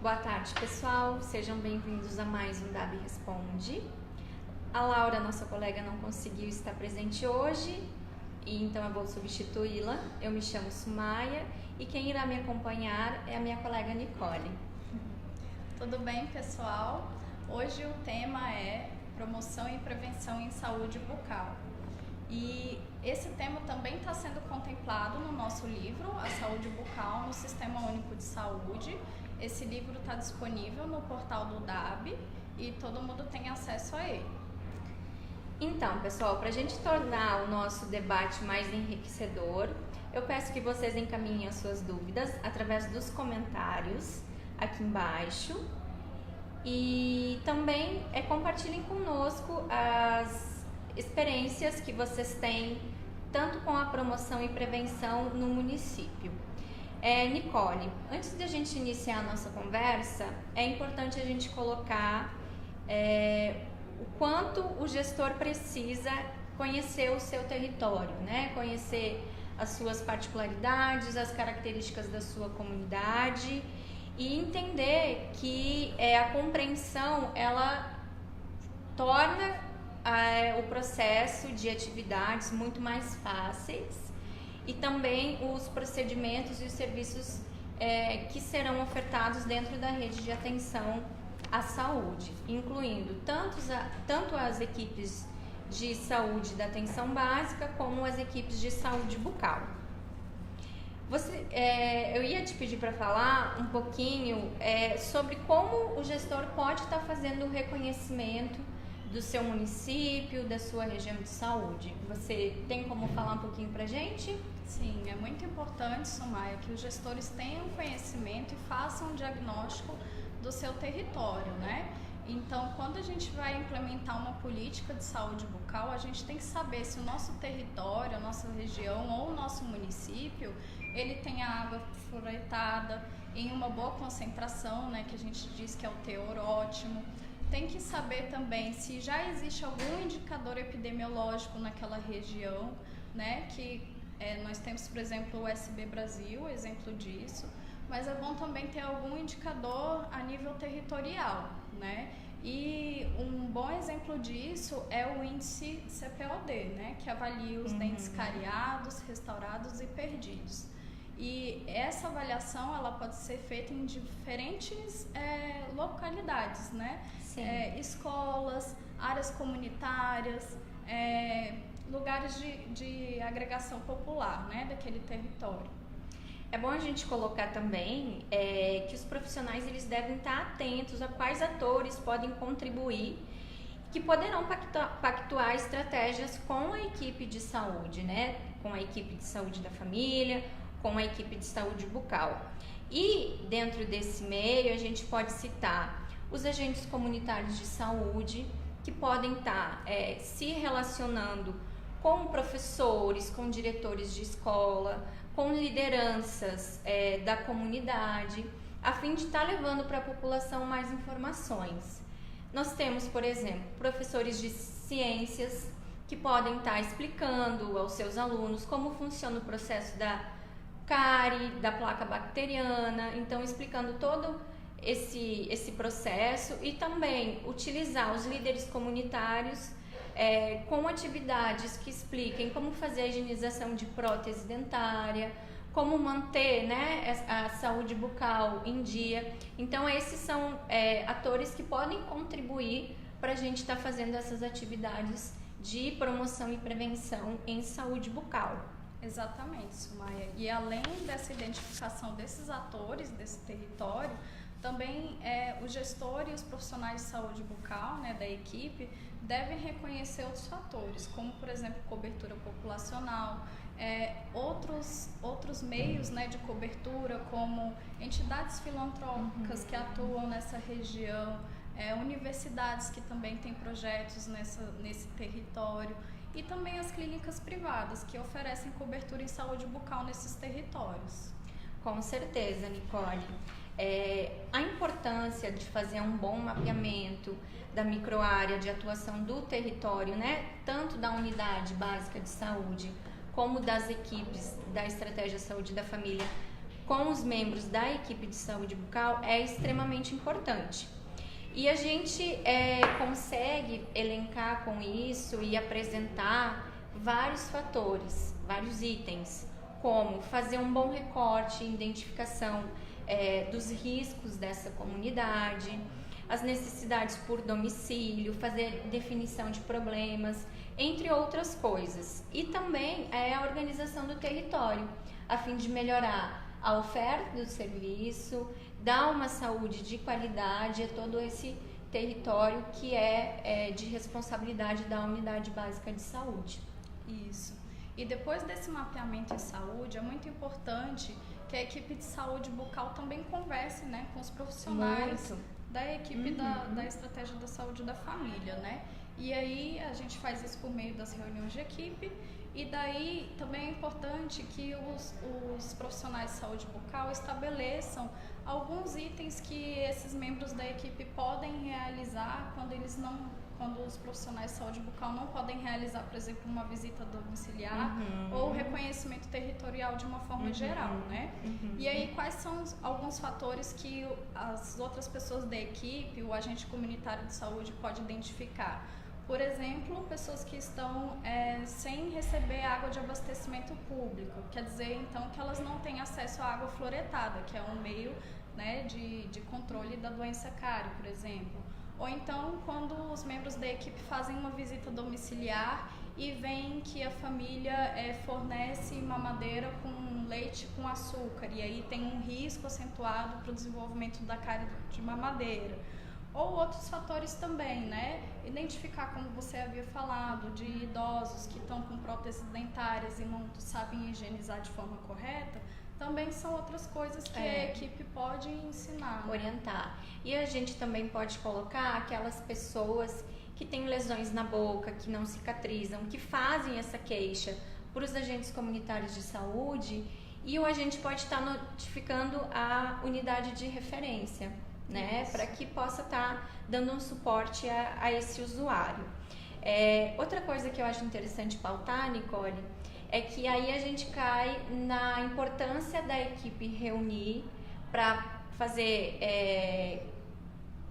Boa tarde, pessoal. Sejam bem-vindos a mais um DAB Responde. A Laura, nossa colega, não conseguiu estar presente hoje, e então eu vou substituí-la. Eu me chamo Sumaia e quem irá me acompanhar é a minha colega Nicole. Tudo bem, pessoal? Hoje o tema é promoção e prevenção em saúde bucal. E esse tema também está sendo contemplado no nosso livro, A Saúde Bucal no Sistema Único de Saúde. Esse livro está disponível no portal do DAB e todo mundo tem acesso a ele. Então, pessoal, para a gente tornar o nosso debate mais enriquecedor, eu peço que vocês encaminhem as suas dúvidas através dos comentários aqui embaixo e também compartilhem conosco as experiências que vocês têm tanto com a promoção e prevenção no município. Nicole, antes de a gente iniciar a nossa conversa, é importante a gente colocar o quanto o gestor precisa conhecer o seu território, né? Conhecer as suas particularidades, as características da sua comunidade e entender que a compreensão, ela torna o processo de atividades muito mais fáceis e também os procedimentos e os serviços que serão ofertados dentro da rede de atenção à saúde, incluindo tanto as equipes de saúde da atenção básica como as equipes de saúde bucal. Eu ia te pedir para falar um pouquinho sobre como o gestor pode estar fazendo o reconhecimento do seu município, da sua região de saúde. Você tem como falar um pouquinho para a gente? Sim, é muito importante, Sumaia, que os gestores tenham conhecimento e façam um diagnóstico do seu território, né? Então, quando a gente vai implementar uma política de saúde bucal, a gente tem que saber se o nosso território, a nossa região ou o nosso município, ele tem a água fluoretada em uma boa concentração, né, que a gente diz que é o teor ótimo. Tem que saber também se já existe algum indicador epidemiológico naquela região, né, que nós temos, por exemplo, o SB Brasil, exemplo disso, mas é bom também ter algum indicador a nível territorial, né? E um bom exemplo disso é o índice CPOD, né, que avalia os dentes cariados, restaurados e perdidos. E essa avaliação, ela pode ser feita em diferentes localidades, né? Escolas, áreas comunitárias, lugares de agregação popular, né, daquele território. É bom a gente colocar também que os profissionais eles devem estar atentos a quais atores podem contribuir, que poderão pactuar estratégias com a equipe de saúde, né? Com a equipe de saúde da família, com a equipe de saúde bucal. E dentro desse meio a gente pode citar os agentes comunitários de saúde, que podem estar se relacionando com professores, com diretores de escola, com lideranças da comunidade, a fim de estar levando para a população mais informações. Nós temos, por exemplo, professores de ciências que podem estar explicando aos seus alunos como funciona o processo da cárie, da placa bacteriana, então explicando todo esse processo e também utilizar os líderes comunitários com atividades que expliquem como fazer a higienização de prótese dentária, como manter, né, a saúde bucal em dia. Então esses são atores que podem contribuir para a gente estar fazendo essas atividades de promoção e prevenção em saúde bucal. Exatamente, Sumaia. E além dessa identificação desses atores, desse território, também o gestor e os profissionais de saúde bucal, né, da equipe, devem reconhecer outros fatores, como, por exemplo, cobertura populacional, outros meios, né, de cobertura, como entidades filantrópicas que atuam nessa região, universidades que também têm projetos nesse território, e também as clínicas privadas que oferecem cobertura em saúde bucal nesses territórios. Com certeza, Nicole. A importância de fazer um bom mapeamento da microárea de atuação do território, né? Tanto da unidade básica de saúde como das equipes da Estratégia Saúde da Família, com os membros da equipe de saúde bucal é extremamente importante. E a gente consegue elencar com isso e apresentar vários fatores, vários itens, como fazer um bom recorte e identificação dos riscos dessa comunidade, as necessidades por domicílio, fazer definição de problemas, entre outras coisas. E também a organização do território, a fim de melhorar a oferta do serviço, dar uma saúde de qualidade a todo esse território que é de responsabilidade da Unidade Básica de Saúde. Isso. E depois desse mapeamento em saúde, é muito importante que a equipe de saúde bucal também converse, né, com os profissionais da equipe da estratégia da saúde da família, né? E aí a gente faz isso por meio das reuniões de equipe, e daí também é importante que os profissionais de saúde bucal estabeleçam alguns itens que esses membros da equipe podem realizar quando os profissionais de saúde bucal não podem realizar, por exemplo, uma visita domiciliar ou reconhecimento territorial de uma forma geral, né? E aí, quais são alguns fatores que as outras pessoas da equipe, o agente comunitário de saúde pode identificar? Por exemplo, pessoas que estão sem receber água de abastecimento público, quer dizer, então, que elas não têm acesso à água fluoretada, que é um meio, né, de controle da doença cárie, por exemplo. Ou então, quando os membros da equipe fazem uma visita domiciliar e veem que a família fornece mamadeira com leite com açúcar, e aí tem um risco acentuado para o desenvolvimento da cárie de mamadeira. Ou outros fatores também, né? Identificar, como você havia falado, de idosos que estão com próteses dentárias e não sabem higienizar de forma correta, também são outras coisas que a equipe pode ensinar, né? Orientar. E a gente também pode colocar aquelas pessoas que têm lesões na boca, que não cicatrizam, que fazem essa queixa para os agentes comunitários de saúde, e o agente pode estar notificando a unidade de referência, né, para que possa estar dando um suporte a esse usuário. Outra coisa que eu acho interessante pautar, Nicole, é que aí a gente cai na importância da equipe reunir para fazer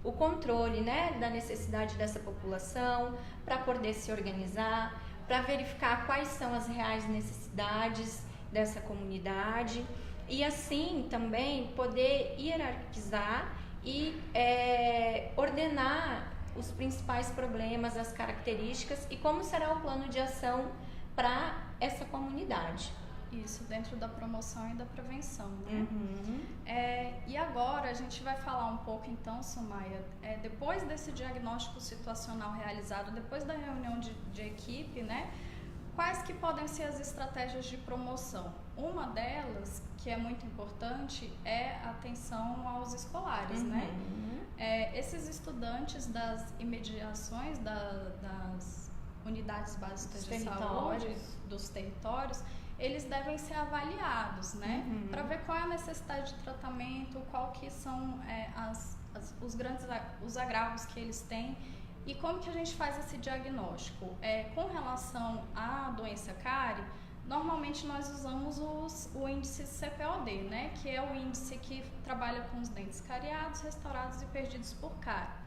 o controle, né, da necessidade dessa população, para poder se organizar, para verificar quais são as reais necessidades dessa comunidade e assim também poder hierarquizar e ordenar os principais problemas, as características e como será o plano de ação para essa comunidade. Isso, dentro da promoção e da prevenção, né? E agora a gente vai falar um pouco então, Sumaia, depois desse diagnóstico situacional realizado, depois da reunião de equipe, né? Quais que podem ser as estratégias de promoção? Uma delas, que é muito importante, é a atenção aos escolares, né? Esses estudantes das imediações das unidades básicas de saúde, dos territórios, eles devem ser avaliados, né? Para ver qual é a necessidade de tratamento, qual que são os agravos que eles têm. E como que a gente faz esse diagnóstico? Com relação à doença cárie, normalmente nós usamos o índice CPOD, né? Que é o índice que trabalha com os dentes cariados, restaurados e perdidos por cárie.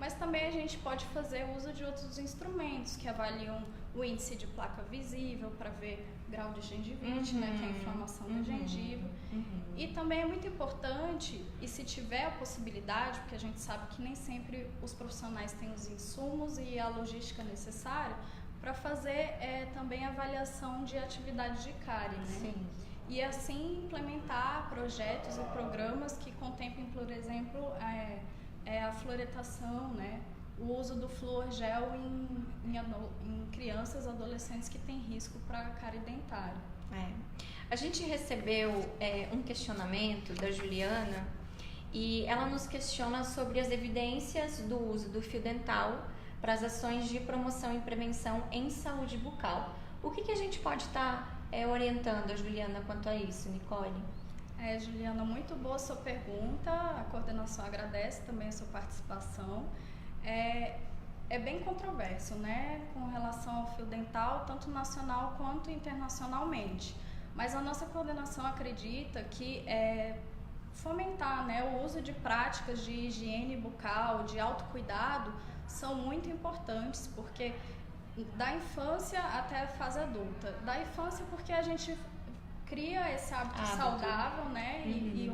Mas também a gente pode fazer uso de outros instrumentos que avaliam o índice de placa visível para ver grau de gengivite, né, que é a inflamação da gengiva. E também é muito importante, e se tiver a possibilidade, porque a gente sabe que nem sempre os profissionais têm os insumos e a logística necessária, para fazer também avaliação de atividade de cárie, né? Sim. E assim implementar projetos e programas que contemplem, por exemplo, a fluoretação, né? O uso do flúor gel em crianças e adolescentes que têm risco para cárie dentária. A gente recebeu um questionamento da Juliana e ela nos questiona sobre as evidências do uso do fio dental para as ações de promoção e prevenção em saúde bucal. O que a gente pode estar orientando a Juliana quanto a isso, Nicole? Juliana, muito boa a sua pergunta, a coordenação agradece também a sua participação. É bem controverso, né, com relação ao fio dental, tanto nacional quanto internacionalmente. Mas a nossa coordenação acredita que fomentar, né, o uso de práticas de higiene bucal, de autocuidado, são muito importantes, porque da infância até a fase adulta. Da infância porque a gente cria esse hábito saudável, né, e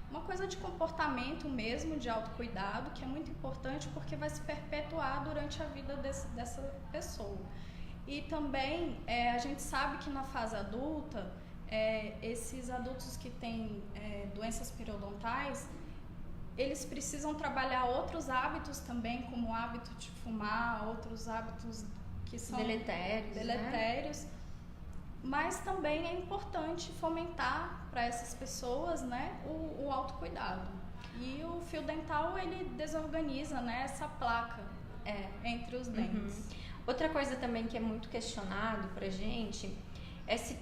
uma coisa de comportamento mesmo, de autocuidado, que é muito importante porque vai se perpetuar durante a vida dessa pessoa. E também a gente sabe que na fase adulta, esses adultos que têm doenças periodontais, eles precisam trabalhar outros hábitos também, como o hábito de fumar, outros hábitos que são deletérios. Né? Mas também é importante fomentar para essas pessoas, né, o autocuidado. E o fio dental, ele desorganiza, né, essa placa entre os dentes. Outra coisa também que é muito questionado pra gente é se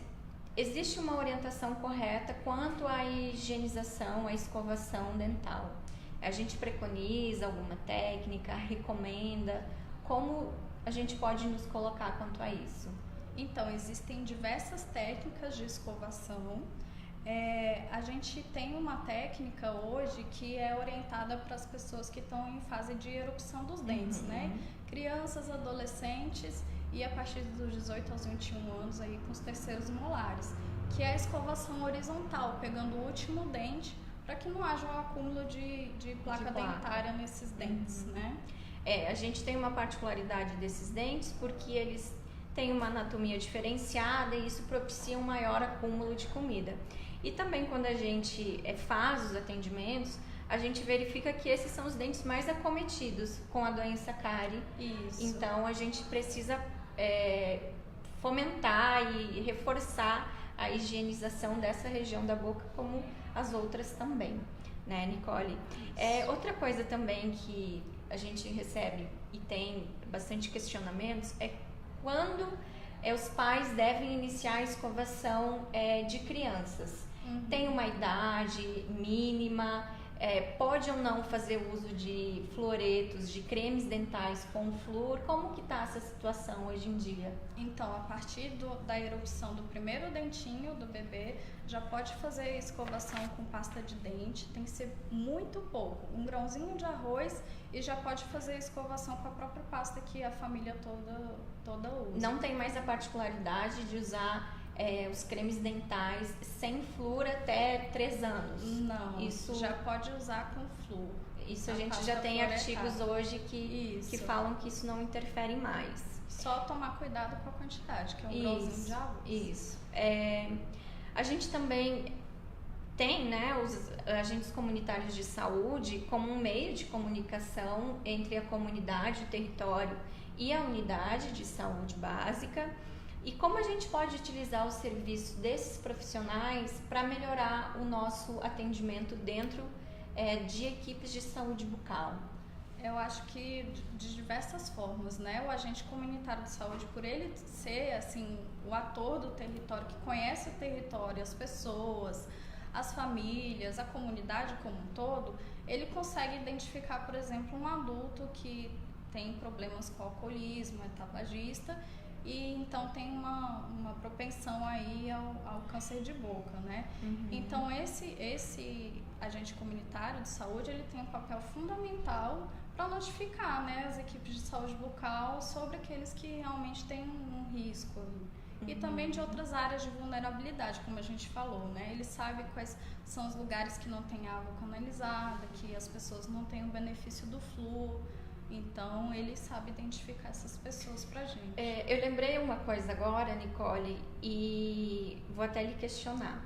existe uma orientação correta quanto à higienização, à escovação dental. A gente preconiza alguma técnica, recomenda? Como a gente pode nos colocar quanto a isso? Então, existem diversas técnicas de escovação. A gente tem uma técnica hoje que é orientada para as pessoas que estão em fase de erupção dos dentes, né? Crianças, adolescentes e a partir dos 18 aos 21 anos aí com os terceiros molares, que é a escovação horizontal, pegando o último dente para que não haja um acúmulo de placa dentária nesses dentes, né? A gente tem uma particularidade desses dentes porque eles têm uma anatomia diferenciada e isso propicia um maior acúmulo de comida. E também quando a gente faz os atendimentos, a gente verifica que esses são os dentes mais acometidos com a doença cárie. Isso. Então a gente precisa fomentar e reforçar a higienização dessa região da boca, como as outras também, né, Nicole? Outra coisa também que a gente recebe e tem bastante questionamentos é quando os pais devem iniciar a escovação de crianças. Tem uma idade mínima? Pode ou não fazer uso de fluoretos, de cremes dentais com flúor? Como que está essa situação hoje em dia? Então, a partir da erupção do primeiro dentinho do bebê, já pode fazer escovação com pasta de dente, tem que ser muito pouco, um grãozinho de arroz, e já pode fazer escovação com a própria pasta que a família toda usa. Não tem mais a particularidade de usar os cremes dentais sem flúor até 3 anos. Não, isso já pode usar com flúor. Isso a gente já tem artigos hoje que falam que isso não interfere mais. Só tomar cuidado com a quantidade, que é um grãozinho de arroz. Isso. A gente também tem, né, os agentes comunitários de saúde como um meio de comunicação entre a comunidade, o território e a unidade de saúde básica. E como a gente pode utilizar o serviço desses profissionais para melhorar o nosso atendimento dentro de equipes de saúde bucal? Eu acho que de diversas formas, né? O agente comunitário de saúde, por ele ser assim o ator do território, que conhece o território, as pessoas, as famílias, a comunidade como um todo, ele consegue identificar, por exemplo, um adulto que tem problemas com alcoolismo, é tabagista, e então tem uma propensão aí ao câncer de boca, né? Então esse agente comunitário de saúde, ele tem um papel fundamental para notificar, né, as equipes de saúde bucal sobre aqueles que realmente têm um risco. E também de outras áreas de vulnerabilidade, como a gente falou, né? Ele sabe quais são os lugares que não tem água canalizada, que as pessoas não têm o benefício do flúor. Então, ele sabe identificar essas pessoas pra gente. Eu lembrei uma coisa agora, Nicole, e vou até lhe questionar.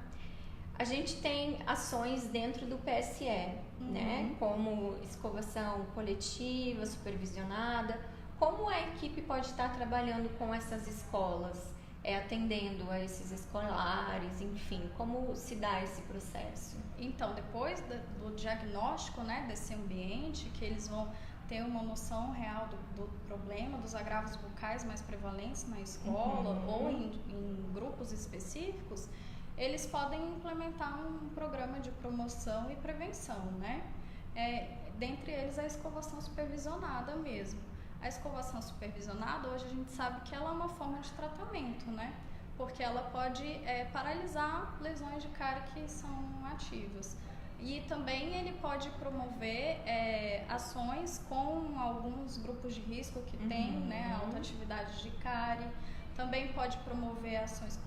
A gente tem ações dentro do PSE, né? Como escovação coletiva, supervisionada. Como a equipe pode estar trabalhando com essas escolas, atendendo a esses escolares, enfim, como se dá esse processo? Então, depois do diagnóstico, né, desse ambiente, que eles vão ter uma noção real do problema, dos agravos bucais mais prevalentes na escola ou em grupos específicos, eles podem implementar um programa de promoção e prevenção, né? Dentre eles a escovação supervisionada mesmo. A escovação supervisionada, hoje a gente sabe que ela é uma forma de tratamento, né? porque ela pode paralisar lesões de cárie que são ativas. E também ele pode promover ações com alguns grupos de risco que têm, né, alta atividade de cárie. Também pode promover ações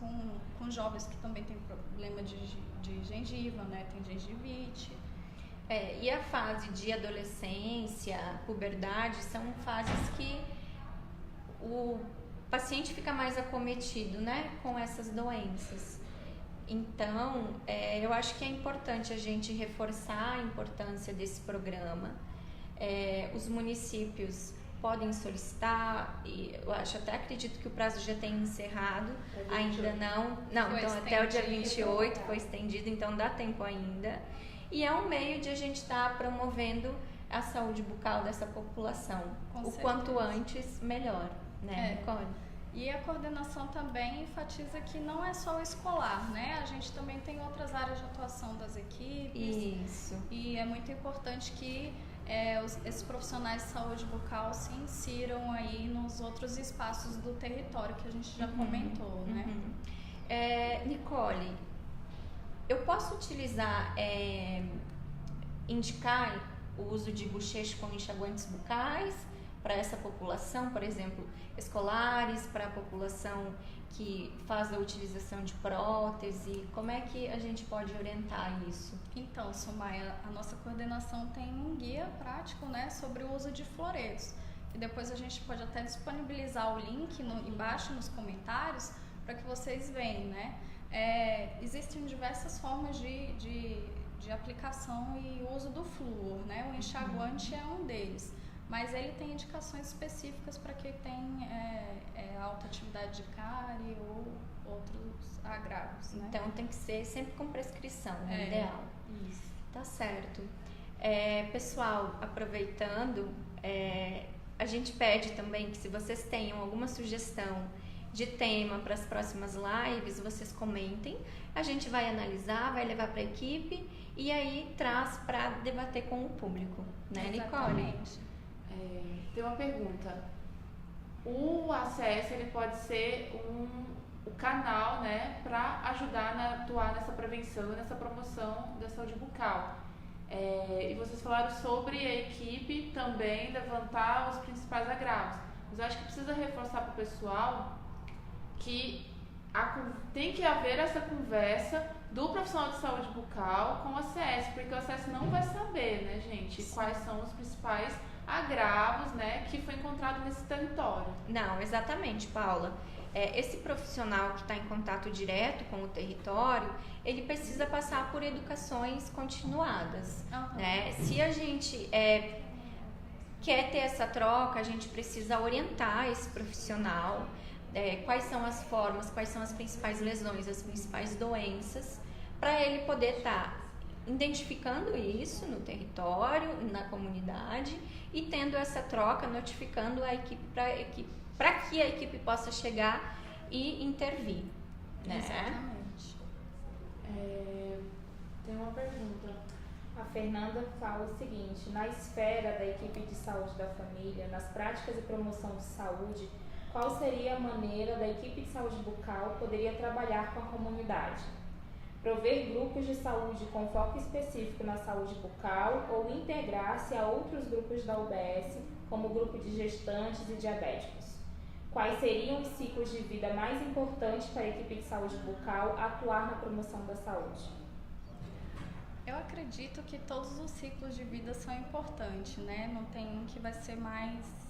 com jovens que também têm problema de gengiva, né, tem gengivite. E a fase de adolescência, puberdade, são fases que o paciente fica mais acometido, né, com essas doenças. Então, eu acho que é importante a gente reforçar a importância desse programa. Os municípios podem solicitar, e eu acredito que o prazo já tenha encerrado, ainda não, então até o dia 28 foi estendido, então dá tempo ainda. E é um meio de a gente estar promovendo a saúde bucal dessa população. O quanto antes, melhor, né, Nicole? E a coordenação também enfatiza que não é só o escolar, né? A gente também tem outras áreas de atuação das equipes. Isso. E é muito importante que esses profissionais de saúde bucal se insiram aí nos outros espaços do território que a gente já comentou, né? Nicole, eu posso utilizar, indicar o uso de bochecho com enxaguantes bucais para essa população, por exemplo, escolares, para a população que faz a utilização de prótese? Como é que a gente pode orientar isso? Então, Somaia, a nossa coordenação tem um guia prático, né, sobre o uso de floretos. E depois a gente pode até disponibilizar o link embaixo nos comentários para que vocês vejam, né? Existem diversas formas de aplicação e uso do flúor, né? O enxaguante é um deles. Mas ele tem indicações específicas para quem tem alta atividade de cárie ou outros agravos, né? Então tem que ser sempre com prescrição, ideal. Isso. Tá certo. Pessoal, aproveitando, a gente pede também que se vocês tenham alguma sugestão de tema para as próximas lives, vocês comentem. A gente vai analisar, vai levar para a equipe e aí traz para debater com o público, né, Nicole? Exatamente. Tem uma pergunta. O ACS ele pode ser o canal, né, para ajudar a atuar nessa prevenção e nessa promoção da saúde bucal. E vocês falaram sobre a equipe também levantar os principais agravos. Mas eu acho que precisa reforçar para o pessoal que tem que haver essa conversa do profissional de saúde bucal com o ACS, porque o ACS não vai saber, né, gente, quais são os principais agravos, né, que foi encontrado nesse território. Não, exatamente, Paula. Esse profissional que está em contato direto com o território, ele precisa passar por educações continuadas, né? Se a gente quer ter essa troca, a gente precisa orientar esse profissional quais são as formas, quais são as principais lesões, as principais doenças, para ele poder estar identificando isso no território, na comunidade e tendo essa troca, notificando a equipe para que a equipe possa chegar e intervir, né? Exatamente. Tem uma pergunta. A Fernanda fala o seguinte: na esfera da equipe de saúde da família, nas práticas e promoção de saúde, qual seria a maneira da equipe de saúde bucal poderia trabalhar com a comunidade? Prover grupos de saúde com foco específico na saúde bucal ou integrar-se a outros grupos da UBS, como o grupo de gestantes e diabéticos? Quais seriam os ciclos de vida mais importantes para a equipe de saúde bucal atuar na promoção da saúde? Eu acredito que todos os ciclos de vida são importantes, né? Não tem um que vai ser mais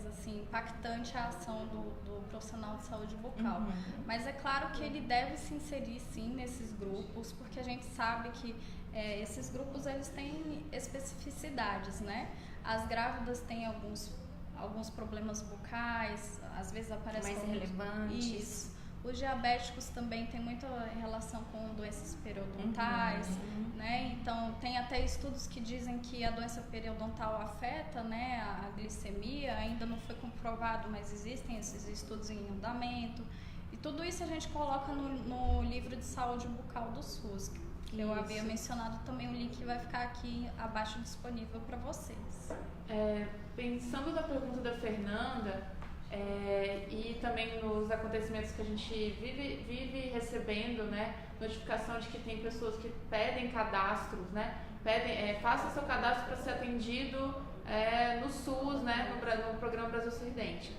assim, impactante a ação do profissional de saúde bucal. Mas é claro que ele deve se inserir sim nesses grupos, porque a gente sabe que esses grupos eles têm especificidades, né? As grávidas têm alguns problemas bucais, às vezes aparecem mais relevantes. Isso. Os diabéticos também têm muita relação com doenças periodontais, né? Então, tem até estudos que dizem que a doença periodontal afeta, né, a glicemia. Ainda não foi comprovado, mas existem esses estudos em andamento. E tudo isso a gente coloca no livro de saúde bucal do SUS, que eu havia mencionado também. O link vai ficar aqui abaixo disponível para vocês. Pensando na pergunta da Fernanda, E também nos acontecimentos que a gente vive recebendo, né, notificação de que tem pessoas que pedem cadastros, né, faça seu cadastro para ser atendido no SUS, né, no Programa Brasil Sorridente.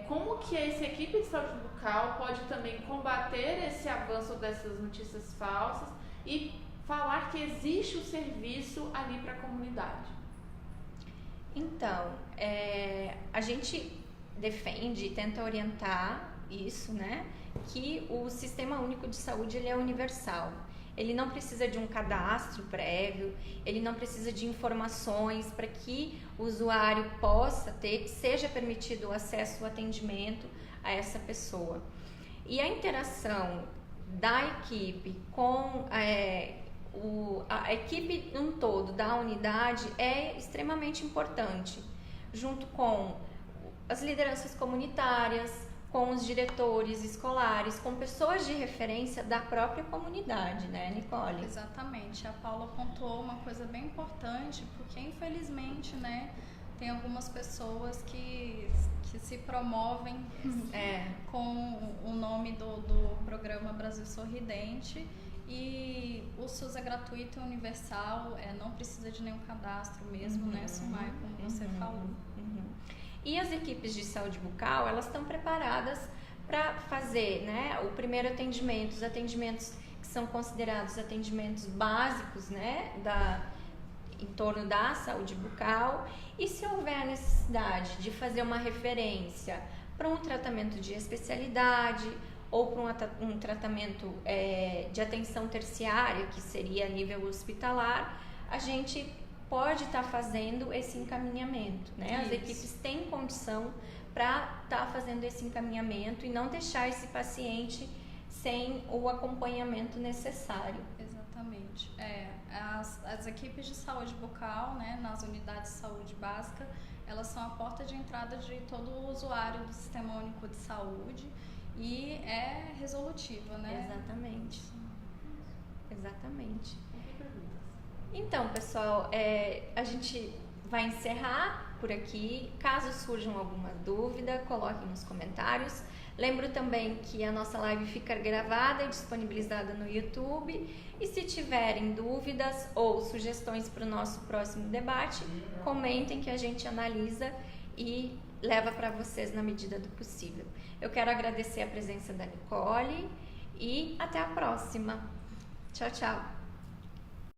Como que essa equipe de saúde bucal pode também combater esse avanço dessas notícias falsas e falar que existe o serviço ali para a comunidade? Então, a gente defende e tenta orientar isso, né? Que o Sistema Único de Saúde ele é universal. Ele não precisa de um cadastro prévio, ele não precisa de informações para que o usuário possa ter, seja permitido o acesso ao atendimento a essa pessoa. E a interação da equipe com a equipe no todo da unidade é extremamente importante, junto com as lideranças comunitárias, com os diretores escolares, com pessoas de referência da própria comunidade, né, Nicole? Exatamente. A Paula pontuou uma coisa bem importante, porque infelizmente, né, tem algumas pessoas que se promovem com o nome do Programa Brasil Sorridente. E o SUS é gratuito e universal, não precisa de nenhum cadastro mesmo, né, Sumaia, como você falou. E as equipes de saúde bucal, elas estão preparadas para fazer, né, o primeiro atendimento, os atendimentos que são considerados atendimentos básicos, né, em torno da saúde bucal. E se houver a necessidade de fazer uma referência para um tratamento de especialidade ou para um tratamento de atenção terciária, que seria a nível hospitalar, a gente pode estar fazendo esse encaminhamento, né? As equipes têm condição para estar fazendo esse encaminhamento e não deixar esse paciente sem o acompanhamento necessário. Exatamente. As equipes de saúde bucal, né, nas unidades de saúde básica, elas são a porta de entrada de todo o usuário do Sistema Único de Saúde e é resolutiva, né? Exatamente. Então, pessoal, a gente vai encerrar por aqui. Caso surjam alguma dúvida, coloquem nos comentários. Lembro também que a nossa live fica gravada e disponibilizada no YouTube. E se tiverem dúvidas ou sugestões para o nosso próximo debate, comentem que a gente analisa e leva para vocês na medida do possível. Eu quero agradecer a presença da Nicole e até a próxima. Tchau, tchau.